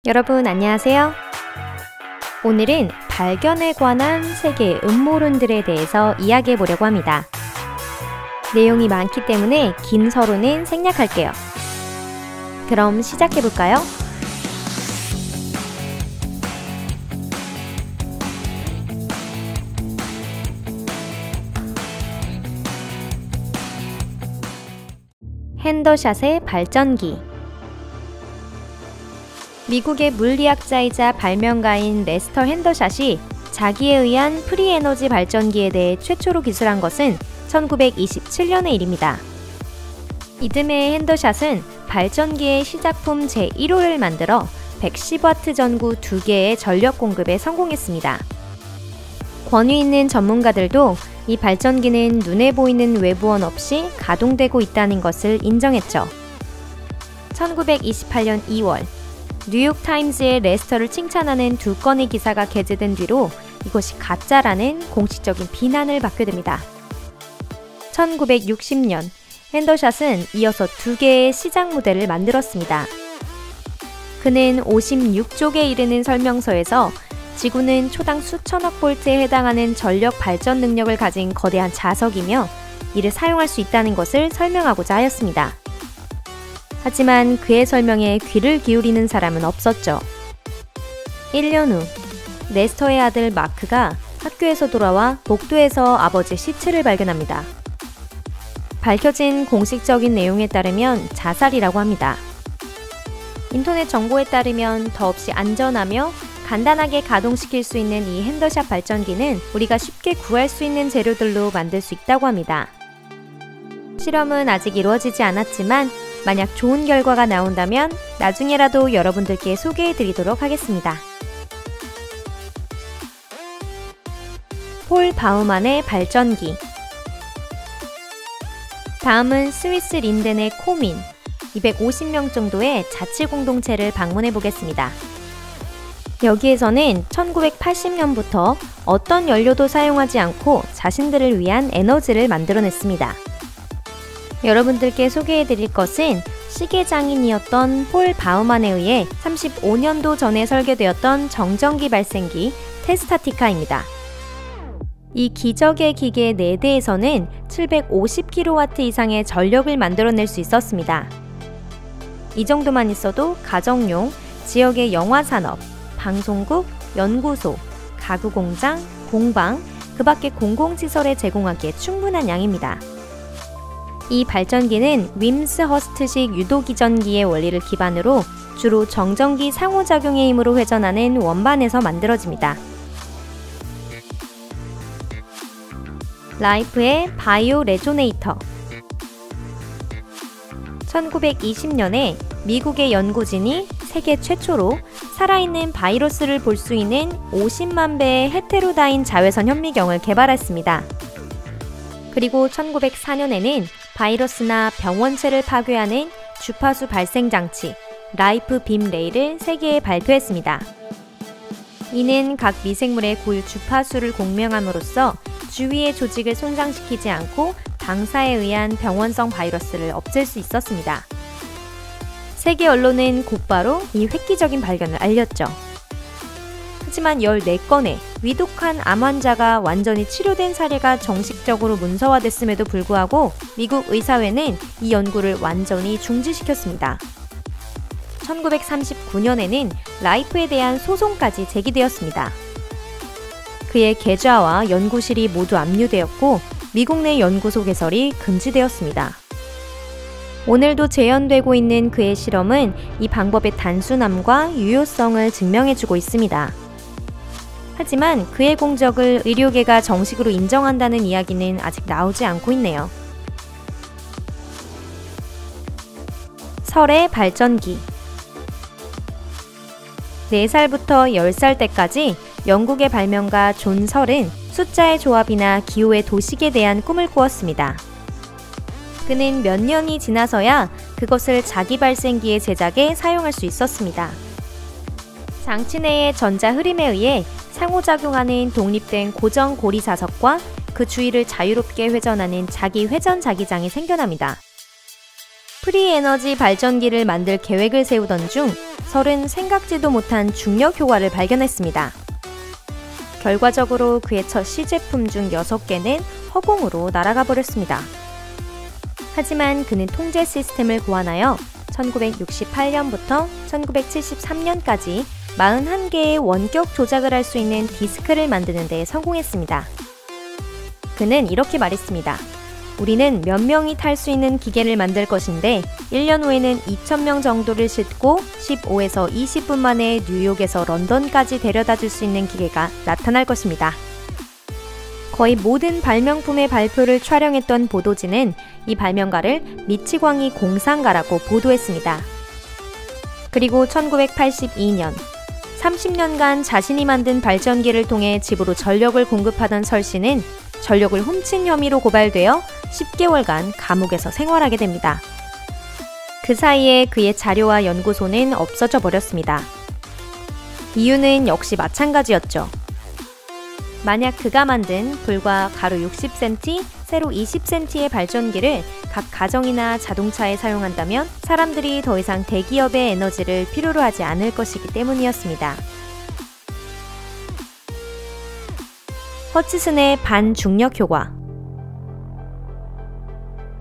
여러분 안녕하세요. 오늘은 발견에 관한 세계의 음모론들에 대해서 이야기해 보려고 합니다. 내용이 많기 때문에 긴 서론은 생략할게요. 그럼 시작해 볼까요? 핸더샷의 발전기. 미국의 물리학자이자 발명가인 레스터 핸더샷이 자기에 의한 프리에너지 발전기에 대해 최초로 기술한 것은 1927년의 일입니다. 이듬해 핸더샷은 발전기의 시작품 제1호를 만들어 110W 전구 2개의 전력 공급에 성공했습니다. 권위 있는 전문가들도 이 발전기는 눈에 보이는 외부원 없이 가동되고 있다는 것을 인정했죠. 1928년 2월 뉴욕타임즈의 레스터를 칭찬하는 두 건의 기사가 게재된 뒤로 이것이 가짜라는 공식적인 비난을 받게 됩니다. 1960년 핸더샷은 이어서 2개의 시작 모델을 만들었습니다. 그는 56쪽에 이르는 설명서에서 지구는 초당 수천억 볼트에 해당하는 전력 발전 능력을 가진 거대한 자석이며 이를 사용할 수 있다는 것을 설명하고자 하였습니다. 하지만 그의 설명에 귀를 기울이는 사람은 없었죠. 1년 후 레스터의 아들 마크가 학교에서 돌아와 복도에서 아버지의 시체를 발견합니다. 밝혀진 공식적인 내용에 따르면 자살이라고 합니다. 인터넷 정보에 따르면 더없이 안전하며 간단하게 가동시킬 수 있는 이 핸더샷 발전기는 우리가 쉽게 구할 수 있는 재료들로 만들 수 있다고 합니다. 실험은 아직 이루어지지 않았지만 만약 좋은 결과가 나온다면 나중에라도 여러분들께 소개해 드리도록 하겠습니다. 폴 바우만의 발전기. 다음은 스위스 린덴의 코민 250명 정도의 자치공동체를 방문해 보겠습니다. 여기에서는 1980년부터 어떤 연료도 사용하지 않고 자신들을 위한 에너지를 만들어냈습니다. 여러분들께 소개해 드릴 것은 시계 장인이었던 폴 바우만에 의해 35년도 전에 설계되었던 정전기 발생기 테스타티카입니다. 이 기적의 기계 4대에서는 750kW 이상의 전력을 만들어낼 수 있었습니다. 이 정도만 있어도 가정용, 지역의 영화산업, 방송국, 연구소, 가구공장, 공방, 그 밖의 공공시설에 제공하기에 충분한 양입니다. 이 발전기는 윈스허스트식 유도기전기의 원리를 기반으로 주로 정전기 상호작용의 힘으로 회전하는 원반에서 만들어집니다. 라이프의 바이오 레조네이터. 1920년에 미국의 연구진이 세계 최초로 살아있는 바이러스를 볼 수 있는 50만 배의 헤테로다인 자외선 현미경을 개발했습니다. 그리고 1904년에는 바이러스나 병원체를 파괴하는 주파수 발생 장치 라이프 빔 레이를 세계에 발표했습니다. 이는 각 미생물의 고유 주파수를 공명함으로써 주위의 조직을 손상시키지 않고 방사에 의한 병원성 바이러스를 없앨 수 있었습니다. 세계 언론은 곧바로 이 획기적인 발견을 알렸죠. 하지만 14건의 위독한 암 환자가 완전히 치료된 사례가 정식적으로 문서화됐음에도 불구하고 미국 의사회는 이 연구를 완전히 중지시켰습니다. 1939년에는 라이프에 대한 소송까지 제기되었습니다. 그의 계좌와 연구실이 모두 압류되었고 미국 내 연구소 개설이 금지되었습니다. 오늘도 재현되고 있는 그의 실험은 이 방법의 단순함과 유효성을 증명해주고 있습니다. 하지만 그의 공적을 의료계가 정식으로 인정한다는 이야기는 아직 나오지 않고 있네요. 설의 발전기. 4살부터 10살 때까지 영국의 발명가 존 설은 숫자의 조합이나 기호의 도식에 대한 꿈을 꾸었습니다. 그는 몇 년이 지나서야 그것을 자기 발생기의 제작에 사용할 수 있었습니다. 장치 내의 전자 흐름에 의해 상호작용하는 독립된 고정 고리 자석과 그 주위를 자유롭게 회전하는 자기 회전 자기장이 생겨납니다. 프리에너지 발전기를 만들 계획을 세우던 중 설은 생각지도 못한 중력 효과를 발견했습니다. 결과적으로 그의 첫 시제품 중 6개는 허공으로 날아가 버렸습니다. 하지만 그는 통제 시스템을 고안하여 1968년부터 1973년까지 41개의 원격 조작을 할 수 있는 디스크를 만드는 데 성공했습니다. 그는 이렇게 말했습니다. 우리는 몇 명이 탈 수 있는 기계를 만들 것인데 1년 후에는 2,000명 정도를 싣고 15에서 20분 만에 뉴욕에서 런던까지 데려다 줄 수 있는 기계가 나타날 것입니다. 거의 모든 발명품의 발표를 촬영했던 보도지는 이 발명가를 미치광이 공상가라고 보도했습니다. 그리고 1982년 30년간 자신이 만든 발전기를 통해 집으로 전력을 공급하던 설 씨는 전력을 훔친 혐의로 고발되어 10개월간 감옥에서 생활하게 됩니다. 그 사이에 그의 자료와 연구소는 없어져 버렸습니다. 이유는 역시 마찬가지였죠. 만약 그가 만든 불과 가로 60cm, 세로 20cm의 발전기를 각 가정이나 자동차에 사용한다면 사람들이 더 이상 대기업의 에너지를 필요로 하지 않을 것이기 때문이었습니다. 허치슨의 반중력 효과.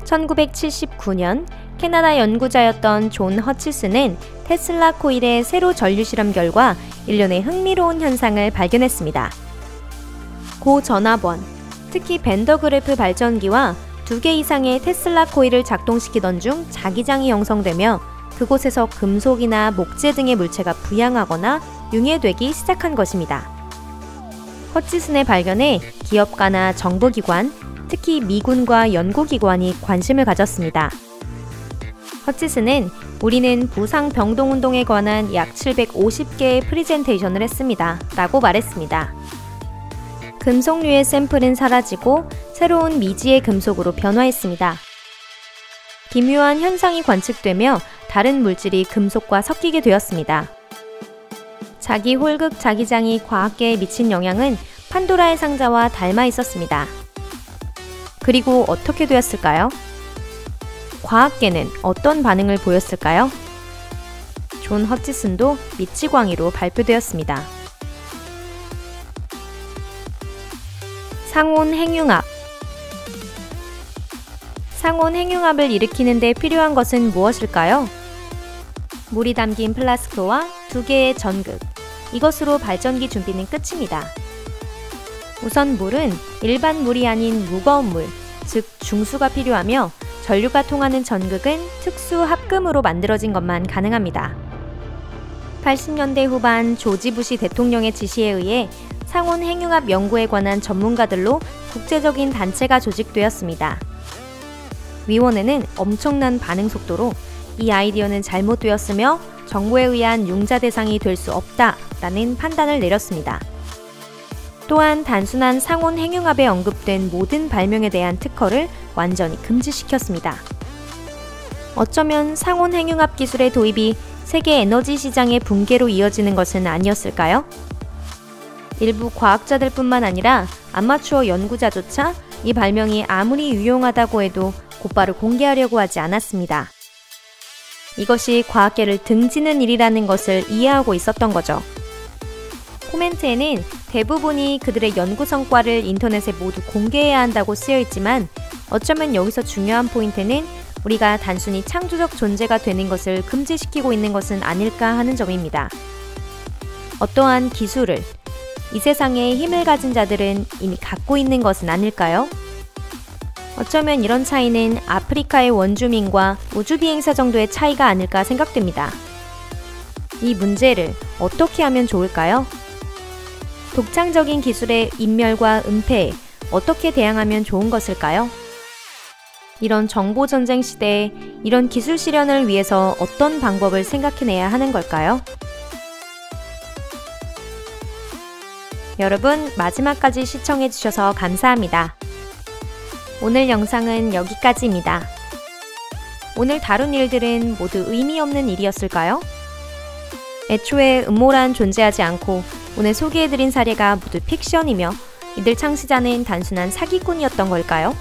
1979년 캐나다 연구자였던 존 허치슨은 테슬라 코일의 세로 전류 실험 결과 일련의 흥미로운 현상을 발견했습니다. 고전압원, 특히 밴더그래프 발전기와 2개 이상의 테슬라 코일을 작동시키던 중 자기장이 형성되며 그곳에서 금속이나 목재 등의 물체가 부양하거나 융해되기 시작한 것입니다. 허치슨의 발견에 기업가나 정부기관, 특히 미군과 연구기관이 관심을 가졌습니다. 허치슨은 우리는 부상병동운동에 관한 약 750개의 프리젠테이션을 했습니다. 라고 말했습니다. 금속류의 샘플은 사라지고 새로운 미지의 금속으로 변화했습니다. 기묘한 현상이 관측되며 다른 물질이 금속과 섞이게 되었습니다. 자기 홀극 자기장이 과학계에 미친 영향은 판도라의 상자와 닮아 있었습니다. 그리고 어떻게 되었을까요? 과학계는 어떤 반응을 보였을까요? 존 허치슨도 미치광이로 발표되었습니다. 상온 핵융합. 상온 핵융합을 일으키는 데 필요한 것은 무엇일까요? 물이 담긴 플라스크와 2개의 전극. 이것으로 발전기 준비는 끝입니다. 우선 물은 일반 물이 아닌 무거운 물, 즉 중수가 필요하며 전류가 통하는 전극은 특수 합금으로 만들어진 것만 가능합니다. 80년대 후반 조지 부시 대통령의 지시에 의해 상온 핵융합 연구에 관한 전문가들로 국제적인 단체가 조직되었습니다. 위원회는 엄청난 반응 속도로 이 아이디어는 잘못되었으며 정부에 의한 융자 대상이 될 수 없다라는 판단을 내렸습니다. 또한 단순한 상온 핵융합에 언급된 모든 발명에 대한 특허를 완전히 금지시켰습니다. 어쩌면 상온 핵융합 기술의 도입이 세계 에너지 시장의 붕괴로 이어지는 것은 아니었을까요? 일부 과학자들뿐만 아니라 아마추어 연구자조차 이 발명이 아무리 유용하다고 해도 곧바로 공개하려고 하지 않았습니다. 이것이 과학계를 등지는 일이라는 것을 이해하고 있었던 거죠. 코멘트에는 대부분이 그들의 연구 성과를 인터넷에 모두 공개해야 한다고 쓰여 있지만 어쩌면 여기서 중요한 포인트는 우리가 단순히 창조적 존재가 되는 것을 금지시키고 있는 것은 아닐까 하는 점입니다. 어떠한 기술을, 이 세상에 힘을 가진 자들은 이미 갖고 있는 것은 아닐까요? 어쩌면 이런 차이는 아프리카의 원주민과 우주비행사 정도의 차이가 아닐까 생각됩니다. 이 문제를 어떻게 하면 좋을까요? 독창적인 기술의 인멸과 은폐에 어떻게 대항하면 좋은 것일까요? 이런 정보전쟁 시대에 이런 기술 실현을 위해서 어떤 방법을 생각해내야 하는 걸까요? 여러분, 마지막까지 시청해주셔서 감사합니다. 오늘 영상은 여기까지입니다. 오늘 다룬 일들은 모두 의미 없는 일이었을까요? 애초에 음모란 존재하지 않고 오늘 소개해드린 사례가 모두 픽션이며 이들 창시자는 단순한 사기꾼이었던 걸까요?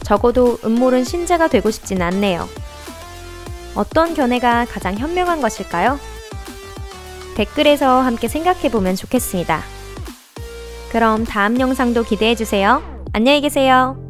적어도 음모론 신자가 되고 싶진 않네요. 어떤 견해가 가장 현명한 것일까요? 댓글에서 함께 생각해보면 좋겠습니다. 그럼 다음 영상도 기대해주세요. 안녕히 계세요.